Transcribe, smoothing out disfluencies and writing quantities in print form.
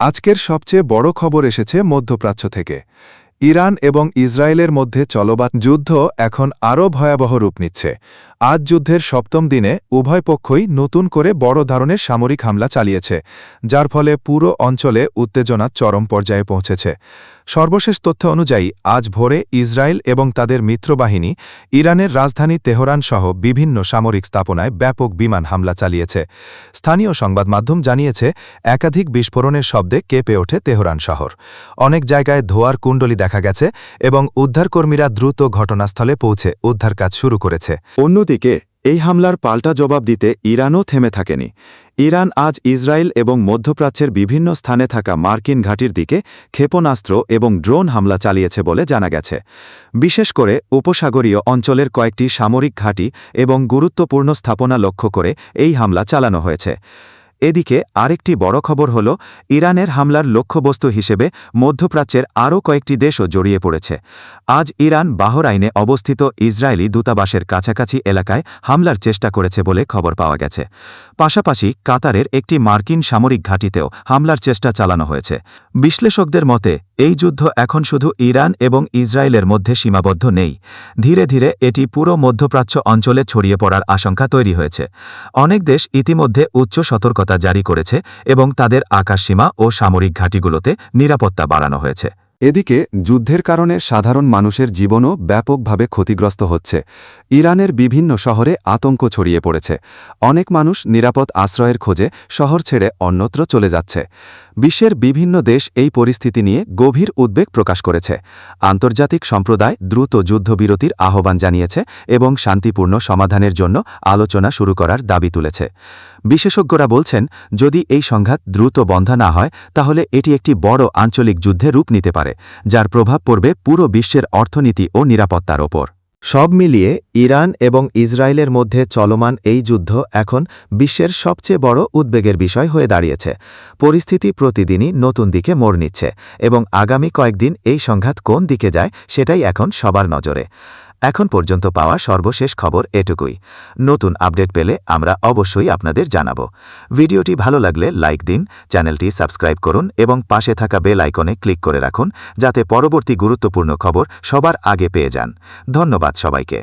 আজকের সবচেয়ে বড় খবর এসেছে মধ্যপ্রাচ্য থেকে। ইরান এবং ইসরায়েলের মধ্যে চলমান যুদ্ধ এখন আরও ভয়াবহ রূপ নিচ্ছে। আজ যুদ্ধের সপ্তম দিনে উভয় পক্ষই নতুন করে বড় ধরনের সামরিক হামলা চালিয়েছে, যার ফলে পুরো অঞ্চলে উত্তেজনা চরম পর্যায়ে পৌঁছেছে। সর্বশেষ তথ্য অনুযায়ী আজ ভোরে ইসরায়েল এবং তাদের মিত্রবাহিনী ইরানের রাজধানী তেহরান সহ বিভিন্ন সামরিক স্থাপনায় ব্যাপক বিমান হামলা চালিয়েছে। স্থানীয় সংবাদ মাধ্যম জানিয়েছে একাধিক বিস্ফোরণের শব্দে কেঁপে ওঠে তেহরান শহর। অনেক জায়গায় ধোঁয়ার কুণ্ডলী দেখা গেছে এবং উদ্ধারকর্মীরা দ্রুত ঘটনাস্থলে পৌঁছে উদ্ধার কাজ শুরু করেছে। অন্যদিকে এই হামলার পাল্টা জবাব দিতে ইরানও থেমে থাকেনি। ইরান আজ ইসরায়েল এবং মধ্যপ্রাচ্যের বিভিন্ন স্থানে থাকা মার্কিন ঘাঁটির দিকে ক্ষেপণাস্ত্র এবং ড্রোন হামলা চালিয়েছে বলে জানা গেছে। বিশেষ করে উপসাগরীয় অঞ্চলের কয়েকটি সামরিক ঘাঁটি এবং গুরুত্বপূর্ণ স্থাপনা লক্ষ্য করে এই হামলা চালানো হয়েছে। এদিকে আরেকটি বড় খবর হল, ইরানের হামলার লক্ষ্যবস্তু হিসেবে মধ্যপ্রাচ্যের আরও কয়েকটি দেশও জড়িয়ে পড়েছে। আজ ইরান বাহরাইনে অবস্থিত ইসরায়েলি দূতাবাসের কাছাকাছি এলাকায় হামলার চেষ্টা করেছে বলে খবর পাওয়া গেছে। পাশাপাশি কাতারের একটি মার্কিন সামরিক ঘাঁটিতেও হামলার চেষ্টা চালানো হয়েছে। বিশ্লেষকদের মতে এই যুদ্ধ এখন শুধু ইরান এবং ইসরায়েলের মধ্যে সীমাবদ্ধ নেই। ধীরে ধীরে এটি পুরো মধ্যপ্রাচ্য অঞ্চলে ছড়িয়ে পড়ার আশঙ্কা তৈরি হয়েছে। অনেক দেশ ইতিমধ্যে উচ্চ সতর্কতা জারি করেছে এবং তাদের আকাশসীমা ও সামরিক ঘাঁটিগুলোতে নিরাপত্তা বাড়ানো হয়েছে। এদিকে যুদ্ধের কারণে সাধারণ মানুষের জীবনও ব্যাপকভাবে ক্ষতিগ্রস্ত হচ্ছে। ইরানের বিভিন্ন শহরে আতঙ্ক ছড়িয়ে পড়েছে। অনেক মানুষ নিরাপদ আশ্রয়ের খোঁজে শহর ছেড়ে অন্যত্র চলে যাচ্ছে। বিশ্বের বিভিন্ন দেশ এই পরিস্থিতি নিয়ে গভীর উদ্বেগ প্রকাশ করেছে। আন্তর্জাতিক সম্প্রদায় দ্রুত যুদ্ধবিরতির আহ্বান জানিয়েছে এবং শান্তিপূর্ণ সমাধানের জন্য আলোচনা শুরু করার দাবি তুলেছে। বিশেষজ্ঞরা বলছেন, যদি এই সংঘাত দ্রুত বন্ধ না হয় তাহলে এটি একটি বড় আঞ্চলিক যুদ্ধে রূপ নিতে পারে, যার প্রভাব পড়বে পুরো বিশ্বের অর্থনীতি ও নিরাপত্তার ওপর। সব মিলিয়ে ইরান এবং ইসরায়েলের মধ্যে চলমান এই যুদ্ধ এখন বিশ্বের সবচেয়ে বড় উদ্বেগের বিষয় হয়ে দাঁড়িয়েছে। পরিস্থিতি প্রতিদিনই নতুন দিকে মোড় নিচ্ছে এবং আগামী কয়েকদিন এই সংঘাত কোন দিকে যায় সেটাই এখন সবার নজরে। এখন পর্যন্ত পাওয়া সর্বশেষ খবর এটুকুই। নতুন আপডেট পেলে আমরা অবশ্যই আপনাদের জানাব। ভিডিওটি ভালো লাগলে লাইক দিন, চ্যানেলটি সাবস্ক্রাইব করুন এবং পাশে থাকা বেল আইকনে ক্লিক করে রাখুন, যাতে পরবর্তী গুরুত্বপূর্ণ খবর সবার আগে পেয়ে যান। ধন্যবাদ সবাইকে।